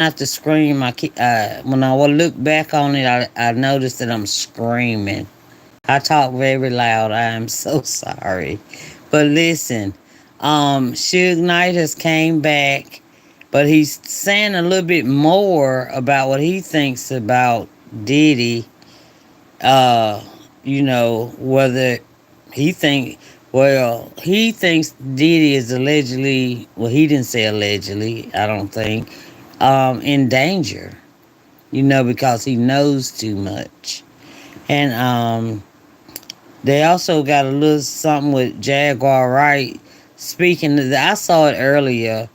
not to scream. When I would look back on it, I noticed that I'm screaming. I talk very loud. I am so sorry. But listen, Suge Knight has came back, but he's saying a little bit more about what he thinks about Diddy. Uh, whether he think he thinks Diddy is allegedly, he didn't say allegedly, I don't think, in danger, because he knows too much. And they also got a little something with Jaguar Wright. Speaking of that, I saw it earlier.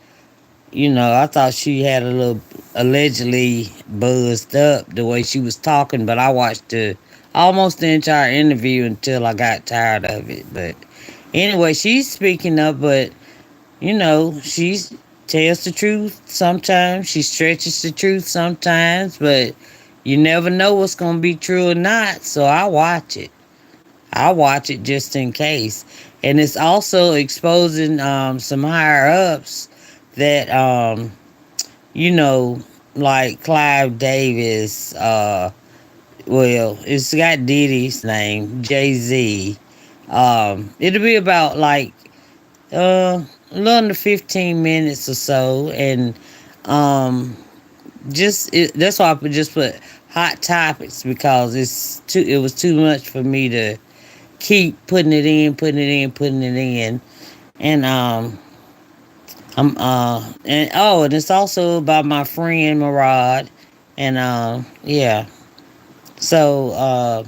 I thought she had a little allegedly buzzed up the way she was talking, but I watched almost the entire interview until I got tired of it. But anyway, she's speaking up, but she tells the truth sometimes. She stretches the truth sometimes, but you never know what's gonna be true or not. So I watch it just in case. And it's also exposing some higher ups that you know, like Clive Davis, it's got Diddy's name, Jay-Z. It'll be about like a little under 15 minutes or so, and um that's why I just put hot topics, because it was too much for me to keep putting it in. And and it's also about my friend Murad. And yeah. So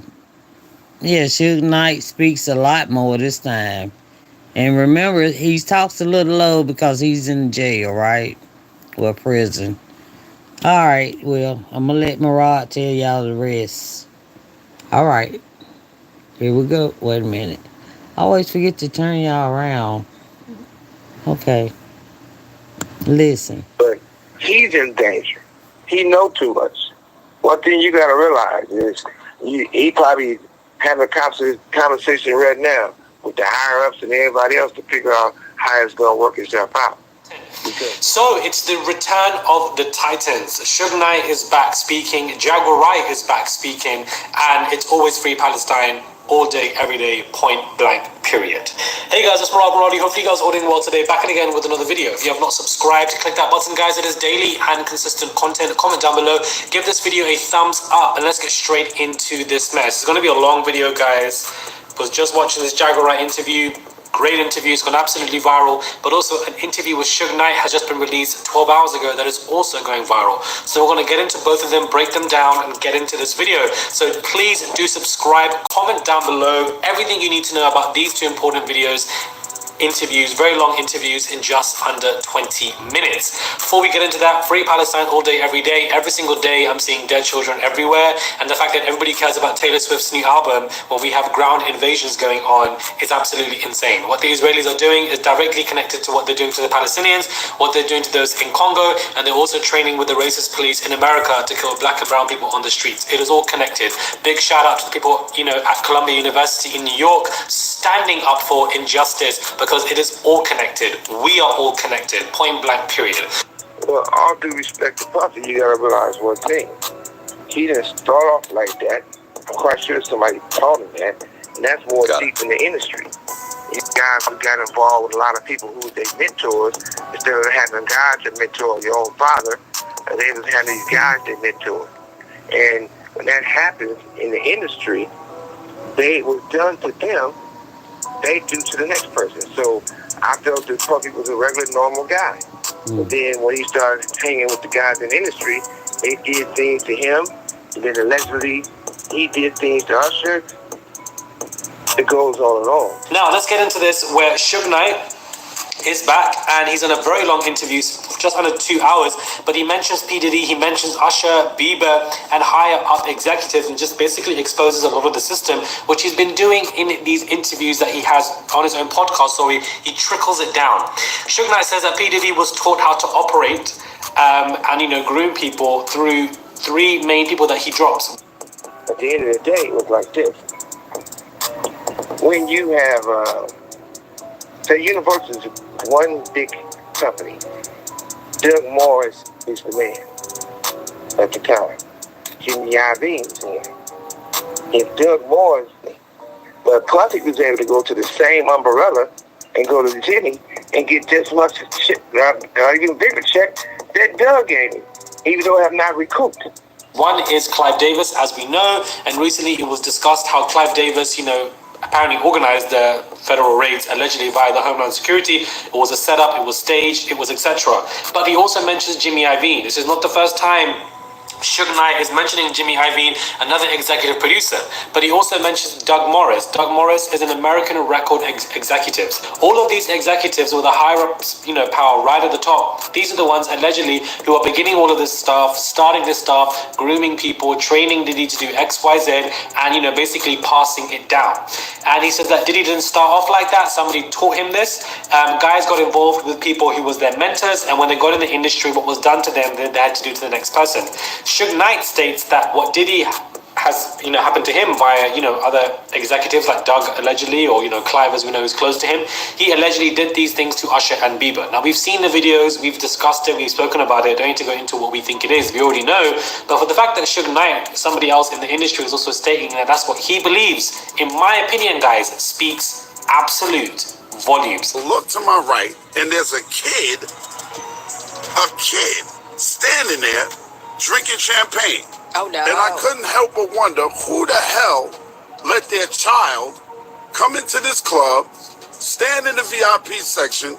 yeah, Suge Knight speaks a lot more this time. And remember, he talks a little low because he's in jail, right? Well, prison. All right, well, I'm gonna let Murad tell y'all the rest. All right, here we go. Wait a minute. I always forget to turn y'all around. Okay, listen. But he's in danger. He know too much. One thing you got to realize is he probably having a conversation right now with the higher ups and everybody else to figure out how it's going to work itself out. So it's the return of the Titans. Suge Knight is back speaking, Jaguar Wright is back speaking, and it's always free Palestine all day, every day, point blank, period. Hey guys, it's Murad Muradi. Hopefully you guys are all doing well today. Back again with another video. If you have not subscribed, click that button, guys. It is daily and consistent content. Comment down below. Give this video a thumbs up, and let's get straight into this mess. It's going to be a long video, guys. I was just watching this Jaguar Wright interview. Great interview, it's gone absolutely viral, but also an interview with Suge Knight has just been released 12 hours ago that is also going viral. So we're going to get into both of them, break them down, and get into this video. So please do subscribe, comment down below everything you need to know about these two important videos. Interviews, very long interviews in just under 20 minutes. Before we get into that, free Palestine all day, every day. Every single day I'm seeing dead children everywhere, and the fact that everybody cares about Taylor Swift's new album when we have ground invasions going on is absolutely insane. What the Israelis are doing is directly connected to what they're doing to the Palestinians, what they're doing to those in Congo, and they're also training with the racist police in America to kill black and brown people on the streets. It is all connected. Big shout out to the people, at Columbia University in New York, standing up for injustice, because it is all connected. We are all connected. Point blank, period. Well, all due respect to Puffy, you gotta realize one thing. He didn't start off like that. I'm quite sure somebody taught him that. And that's more deep in the industry. These guys who got involved with a lot of people who were their mentors, instead of having God to mentor your own father, they just had these guys that mentor. And when that happens in the industry, they was done to them, they do to the next person. So I felt that Puffy was a regular, normal guy. But then when he started hanging with the guys in the industry, they did things to him. And then allegedly, he did things to Usher. It goes on and on. Now, let's get into this where Suge Knight is back, and he's in a very long interview, just under 2 hours, but he mentions P. Diddy, he mentions Usher, Bieber, and higher up executives, and just basically exposes a lot of the system, which he's been doing in these interviews that he has on his own podcast, so he trickles it down. Suge Knight says that P. Diddy was taught how to operate and groom people through 3 main people that he drops. At the end of the day, it was like this. When you have, say Universal is one big company. Doug Morris is the man. at the time. Jimmy Iovine was in. If Doug Moore's, but Puffy was able to go to the same umbrella and go to Jimmy and get just much shit, even bigger check that Doug gave him, even though I have not recouped. One is Clive Davis, as we know, and recently it was discussed how Clive Davis, apparently organized the federal raids allegedly via the Homeland Security. It was a setup, it was staged, it was etc. But he also mentions Jimmy Iovine. This is not the first time Suge Knight is mentioning Jimmy Iovine, another executive producer, but he also mentions Doug Morris. Doug Morris is an American record executive. All of these executives with the higher ups, power right at the top, these are the ones allegedly who are beginning all of this stuff, starting this stuff, grooming people, training Diddy to do X, Y, Z, and basically passing it down. And he said that Diddy didn't start off like that. Somebody taught him this. Guys got involved with people who was their mentors, and when they got in the industry, what was done to them, they had to do to the next person. Suge Knight states that what Diddy has, happened to him via, other executives like Doug allegedly, or, Clive, as we know, is close to him. He allegedly did these things to Usher and Bieber. Now, we've seen the videos, we've discussed it, we've spoken about it. Don't need to go into what we think it is. We already know. But for the fact that Suge Knight, somebody else in the industry, is also stating that that's what he believes, in my opinion, guys, speaks absolute volumes. Look to my right, and there's a kid standing there drinking champagne. Oh no. And I couldn't help but wonder who the hell let their child come into this club, stand in the VIP section,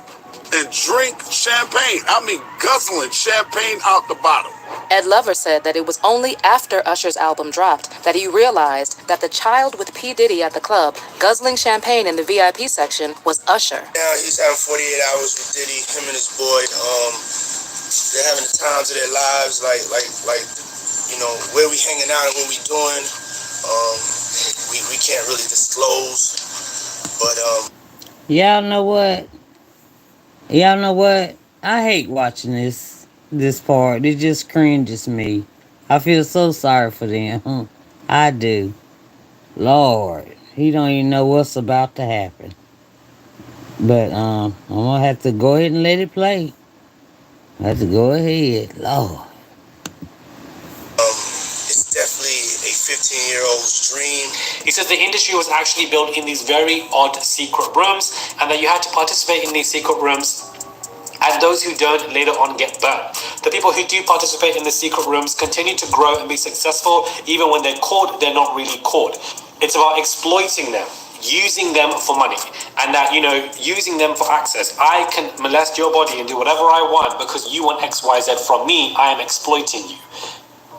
and drink champagne. I mean, guzzling champagne out the bottle. Ed Lover said that it was only after Usher's album dropped that he realized that the child with P. Diddy at the club, guzzling champagne in the VIP section, was Usher. Now he's having 48 hours with Diddy, him and his boy. They're having the times of their lives, like where we hanging out and what we doing. We can't really disclose, but Y'all know what? I hate watching this part. It just cringes me. I feel so sorry for them. I do. Lord, he don't even know what's about to happen. But I'm gonna have to go ahead and let it play. I have to go ahead, Lord. It's definitely a 15-year-old's dream. He says the industry was actually built in these very odd secret rooms, and that you had to participate in these secret rooms, and those who don't later on get burnt. The people who do participate in the secret rooms continue to grow and be successful. Even when they're caught, they're not really caught. It's about exploiting them, using them for money, and that, using them for access. I can molest your body and do whatever I want because you want XYZ from me. I am exploiting you.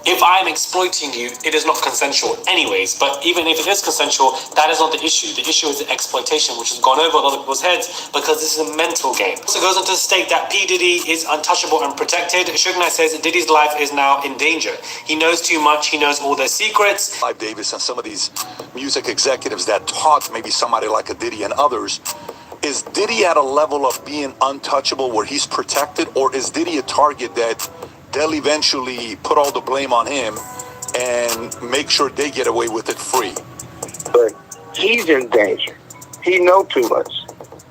If I am exploiting you, it is not consensual anyways. But even if it is consensual, that is not the issue. The issue is the exploitation, which has gone over a lot of people's heads because this is a mental game. Also goes on to state that P. Diddy is untouchable and protected. Suge Knight says that Diddy's life is now in danger. He knows too much. He knows all their secrets. Clive Davis and some of these music executives that taught maybe somebody like a Diddy and others. Is Diddy at a level of being untouchable where he's protected, or is Diddy a target that they'll eventually put all the blame on him and make sure they get away with it free? But he's in danger. He know too much.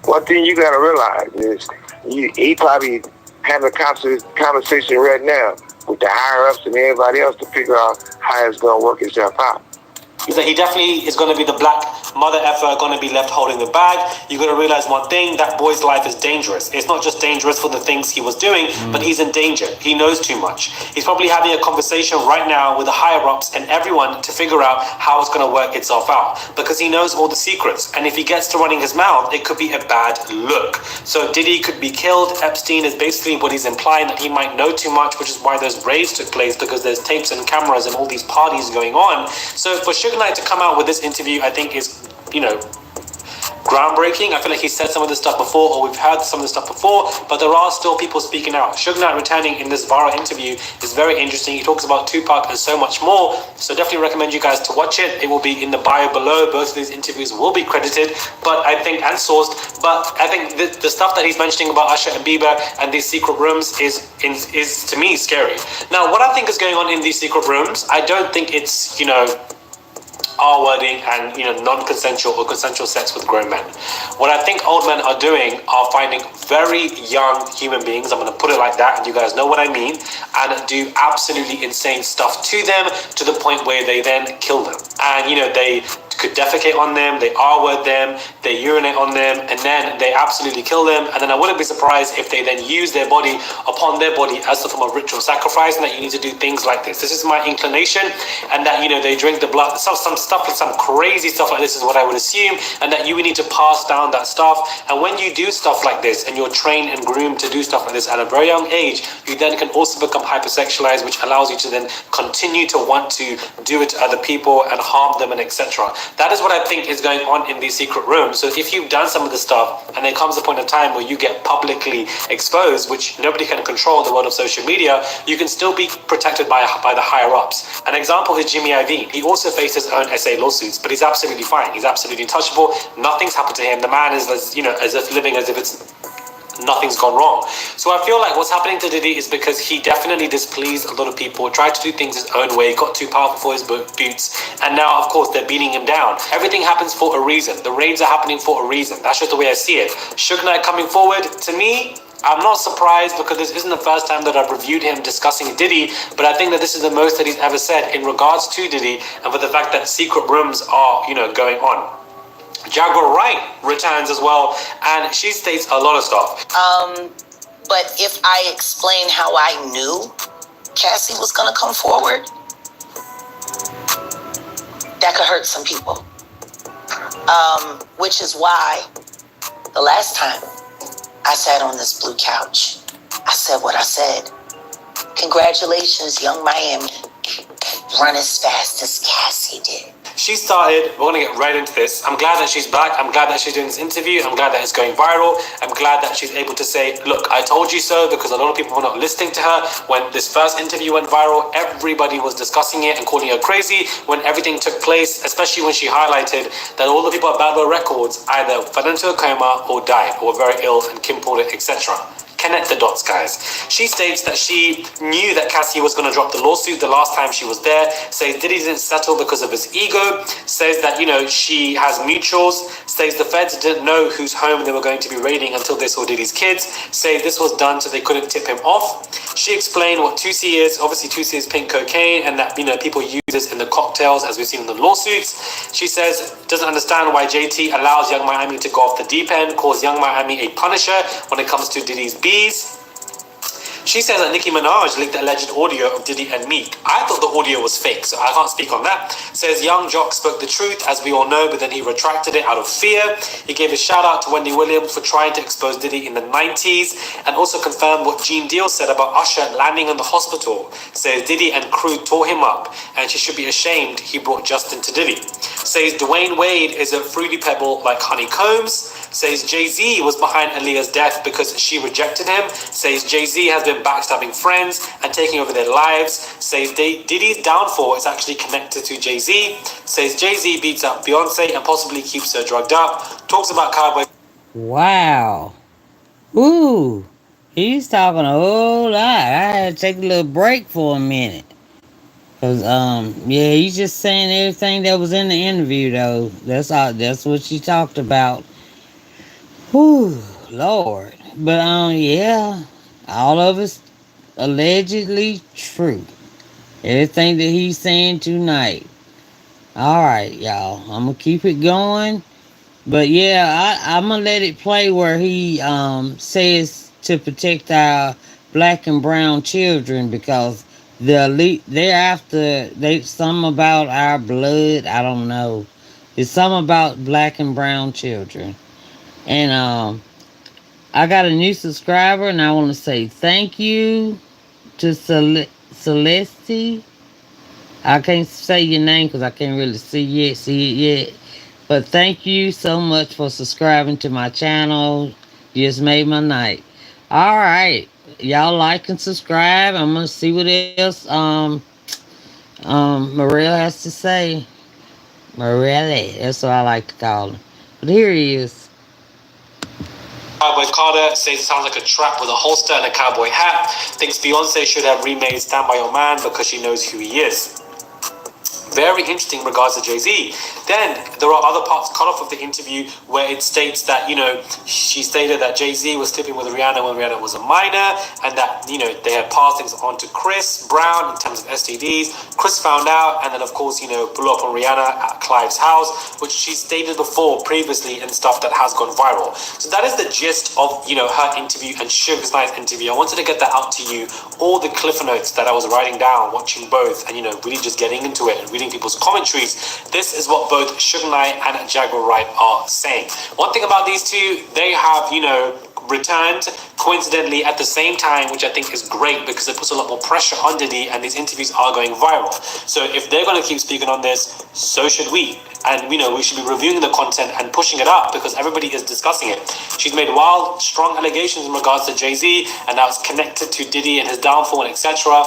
One thing you got to realize is he probably having a conversation right now with the higher-ups and everybody else to figure out how it's going to work itself out. Is that he definitely is going to be the black mother effer, going to be left holding the bag. You're going to realize one thing, that boy's life is dangerous. It's not just dangerous for the things he was doing, but he's in danger. He knows too much. He's probably having a conversation right now with the higher-ups and everyone to figure out how it's going to work itself out, because he knows all the secrets. And if he gets to running his mouth, it could be a bad look. So Diddy could be killed. Epstein is basically what he's implying, that he might know too much, which is why those raids took place, because there's tapes and cameras and all these parties going on. So for Suge Knight to come out with this interview, I think is, groundbreaking. I feel like he said some of this stuff before, or we've heard some of this stuff before, but there are still people speaking out. Suge Knight returning in this viral interview is very interesting. He talks about Tupac and so much more, so definitely recommend you guys to watch it. It will be in the bio below. Both of these interviews will be credited, and sourced, but I think the stuff that he's mentioning about Usher and Bieber and these secret rooms is to me scary. Now, what I think is going on in these secret rooms, I don't think it's, R-wording and non-consensual or consensual sex with grown men. What I think old men are doing are finding very young human beings, I'm going to put it like that, and you guys know what I mean, and do absolutely insane stuff to them to the point where they then kill them. And they could defecate on them, they R-word them, they urinate on them, and then they absolutely kill them. And then I wouldn't be surprised if they then use their body upon their body as a form of ritual sacrifice, and that you need to do things like this. This is my inclination, and that they drink the blood, some stuff, some crazy stuff like this is what I would assume, and that you would need to pass down that stuff. And when you do stuff like this, and you're trained and groomed to do stuff like this at a very young age, you then can also become hypersexualized, which allows you to then continue to want to do it to other people and harm them and etc. That is what I think is going on in these secret rooms. So if you've done some of the stuff and there comes a point of time where you get publicly exposed, which nobody can control in the world of social media, you can still be protected by the higher ups. An example is Jimmy Iovine. He also faced his own SA lawsuits, but he's absolutely fine. He's absolutely untouchable. Nothing's happened to him. The man is as if living as if it's nothing's gone wrong. So I feel like what's happening to Diddy is because he definitely displeased a lot of people, tried to do things his own way, got too powerful for his boots, and now of course they're beating him down. Everything happens for a reason. The raids are happening for a reason. That's just the way I see it. Suge Knight coming forward, to me, I'm not surprised because this isn't the first time that I've reviewed him discussing Diddy, but I think that this is the most that he's ever said in regards to Diddy and for the fact that secret rooms are, going on. Jaguar Wright returns as well, and she states a lot of stuff. But if I explain how I knew Cassie was going to come forward, that could hurt some people. Which is why the last time I sat on this blue couch, I said what I said. Congratulations, young Miami. Run as fast as Cassie did. She started, we're going to get right into this. I'm glad that she's back. I'm glad that she's doing this interview. I'm glad that it's going viral. I'm glad that she's able to say, look, I told you so, because a lot of people were not listening to her. When this first interview went viral, everybody was discussing it and calling her crazy. When everything took place, especially when she highlighted that all the people at Bad Boy Records either fell into a coma or died or were very ill, and Kim pulled it, etc. Connect the dots, guys. She states that she knew that Cassie was going to drop the lawsuit the last time she was there, says Diddy didn't settle because of his ego, says that, she has mutuals, says the feds didn't know whose home they were going to be raiding until they saw Diddy's kids, says this was done so they couldn't tip him off. She explained what 2C is. Obviously 2C is pink cocaine, and that, people use this in the cocktails as we've seen in the lawsuits. She says doesn't understand why JT allows Young Miami to go off the deep end, calls Young Miami a punisher when it comes to Diddy's bees. She says that Nicki Minaj leaked the alleged audio of Diddy and Meek. I thought the audio was fake, so I can't speak on that. Says Young Jock spoke the truth, as we all know, but then he retracted it out of fear. He gave a shout out to Wendy Williams for trying to expose Diddy in the 90s, and also confirmed what Gene Deal said about Usher landing in the hospital. Says Diddy and crew tore him up, and she should be ashamed he brought Justin to Diddy. Says Dwayne Wade is a fruity pebble like honeycombs. Says Jay-Z was behind Aaliyah's death because she rejected him. Says Jay-Z has been backstabbing friends and taking over their lives. Says Diddy's downfall is actually connected to Jay-Z. Says Jay-Z beats up Beyonce and possibly keeps her drugged up. Talks about Cowboy. Wow. Ooh. He's talking a whole lot. I had to take a little break for a minute. Cause yeah, he's just saying everything that was in the interview though. That's all. That's what she talked about. Whew, Lord. But yeah, all of it's allegedly true. Everything that he's saying tonight. All right, y'all. I'm gonna keep it going. But yeah, I'm gonna let it play where he says to protect our black and brown children because the elite they're after something about our blood. I don't know. It's something about black and brown children. And I got a new subscriber, and I want to say thank you to Celeste. I can't say your name because I can't really see it yet. But thank you so much for subscribing to my channel. You just made my night. All right, y'all like and subscribe. I'm gonna see what else Morel has to say. Morelli, that's what I like to call him. But here he is. Cowboy Carter says it sounds like a trap with a holster and a cowboy hat. Thinks Beyonce should have remade Stand By Your Man because she knows who he is. very interesting in regards to Jay-Z. Then there are other parts cut off of the interview where it states that, she stated that Jay-Z was sleeping with Rihanna when Rihanna was a minor, and that, they had passed things on to Chris Brown in terms of STDs. Chris found out, and then of course, blew up on Rihanna at Clive's house, which she stated before previously and stuff that has gone viral. So that is the gist of, her interview and Suge Knight's interview. I wanted to get that out to you, all the cliff notes that I was writing down, watching both, and, really just getting into it and reading people's commentaries. This is what both Suge Knight and Jaguar Wright are saying. One thing about these two, they have, returned coincidentally at the same time, which I think is great because it puts a lot more pressure on Diddy, and these interviews are going viral. So if they're going to keep speaking on this, so should we. And we should be reviewing the content and pushing it up because everybody is discussing it. She's made wild, strong allegations in regards to Jay-Z, and now it's connected to Diddy and his downfall and etc.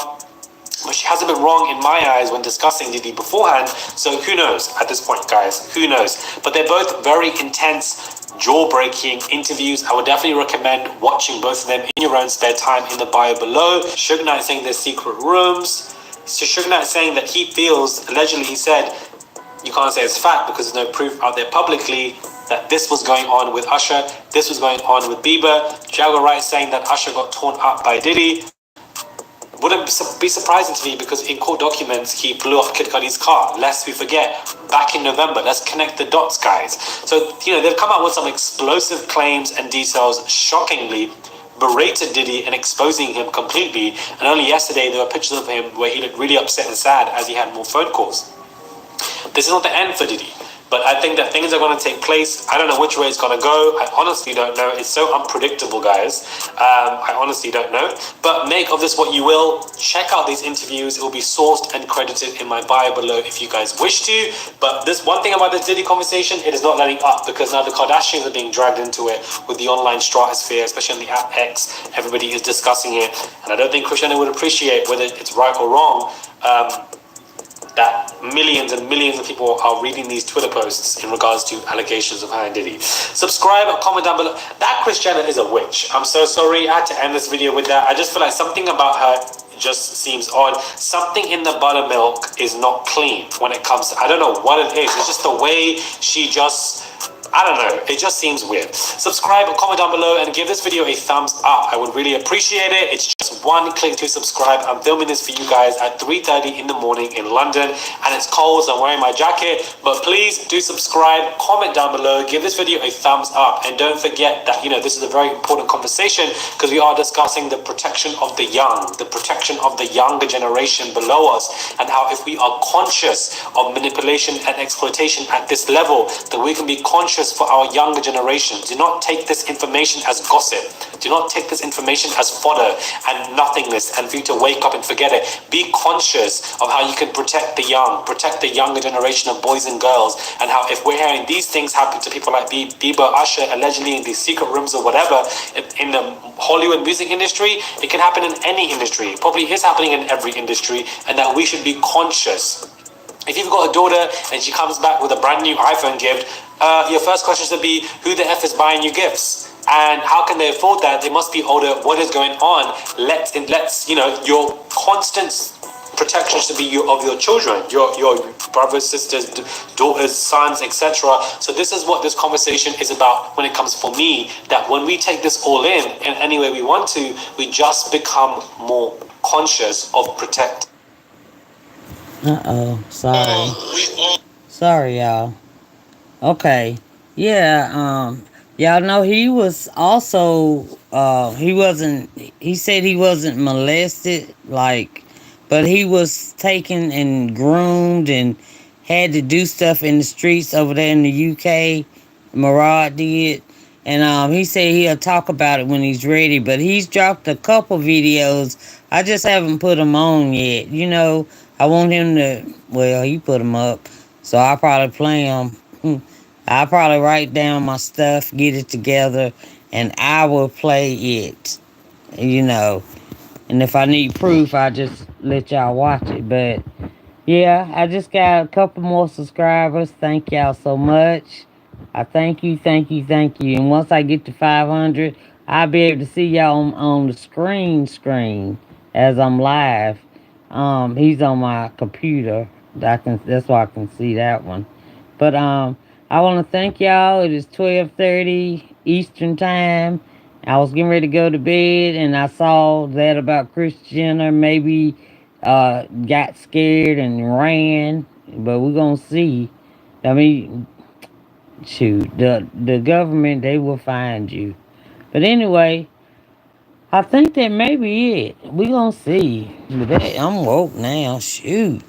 But she hasn't been wrong in my eyes when discussing Diddy beforehand. So who knows at this point, guys? Who knows? But they're both very intense, jaw-breaking interviews. I would definitely recommend watching both of them in your own spare time in the bio below. Suge Knight saying there's secret rooms. So Suge Knight saying that he feels, allegedly he said, you can't say it's fact because there's no proof out there publicly, that this was going on with Usher, this was going on with Bieber. Jaguar Wright saying that Usher got torn up by Diddy. Wouldn't be surprising to me because in court documents he blew up Kid Cudi's car. Lest we forget, back in November. Let's connect the dots, guys. So they've come out with some explosive claims and details, shockingly berated Diddy and exposing him completely. And only yesterday there were pictures of him where he looked really upset and sad as he had more phone calls. This is not the end for Diddy, but I think that things are going to take place. I don't know which way it's going to go. I honestly don't know. It's so unpredictable, guys. I honestly don't know. But make of this what you will. Check out these interviews. It will be sourced and credited in my bio below if you guys wish to. But this one thing about the Diddy conversation, it is not letting up because now the Kardashians are being dragged into it with the online stratosphere, especially on the app X. Everybody is discussing it. And I don't think Christiana would appreciate whether it's right or wrong. That millions and millions of people are reading these Twitter posts in regards to allegations of her and Diddy. Subscribe and comment down below. That Christiana is a witch. I'm so sorry I had to end this video with that. I just feel like something about her just seems odd. Something in the buttermilk is not clean when it comes to, I don't know what it is. It's just the way she just, I don't know. It just seems weird. Subscribe and comment down below and give this video a thumbs up. I would really appreciate it. It's just one click to subscribe. I'm filming this for you guys at 3:30 in the morning in London, and it's cold, so I'm wearing my jacket. But please do subscribe, comment down below, give this video a thumbs up, and don't forget that this is a very important conversation because we are discussing the protection of the young, the protection of the younger generation below us, and how if we are conscious of manipulation and exploitation at this level, that we can be conscious for our younger generation. Do not take this information as gossip. Do not take this information as fodder and nothingness and for you to wake up and forget it. Be conscious of how you can protect the young, protect the younger generation of boys and girls, and how if we're hearing these things happen to people like Bieber, Usher, allegedly in these secret rooms or whatever, in the Hollywood music industry, it can happen in any industry. It probably is happening in every industry, and that we should be conscious. If you've got a daughter and she comes back with a brand new iPhone gift, your first question should be, who the F is buying you gifts? And how can they afford that? They must be older. What is going on? Let's your constant protection should be of your children, your brothers, sisters, daughters, sons, etc. So this is what this conversation is about when it comes for me, that when we take this all in any way we want to, we just become more conscious of protect. Sorry, y'all. Okay. Yeah, y'all know he was also, he said he wasn't molested, but he was taken and groomed and had to do stuff in the streets over there in the UK. Murad did. And he said he'll talk about it when he's ready, but he's dropped a couple videos. I just haven't put them on yet. I want him to, he put them up, so I'll probably play them. I'll probably write down my stuff, get it together, and I will play it, And if I need proof, I'll just let y'all watch it. But, yeah, I just got a couple more subscribers. Thank y'all so much. I thank you. And once I get to 500, I'll be able to see y'all on the screen as I'm live. He's on my computer. That's why I can see that one. But I want to thank y'all. It is 12:30 Eastern time. I was getting ready to go to bed, and I saw that about Chris Jenner. Maybe got scared and ran, but we're gonna see. I mean, shoot, the government, they will find you. But anyway, I think that may be it. We gonna see. But I'm woke now. Shoot.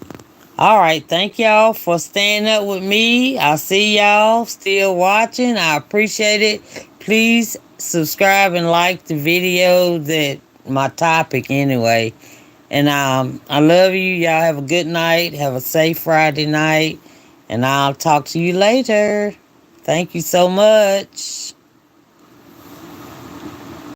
All right, thank y'all for staying up with me. I see y'all still watching. I appreciate it. Please subscribe and like the video, that my topic anyway. And I love you. Y'all have a good night. Have a safe Friday night. And I'll talk to you later. Thank you so much.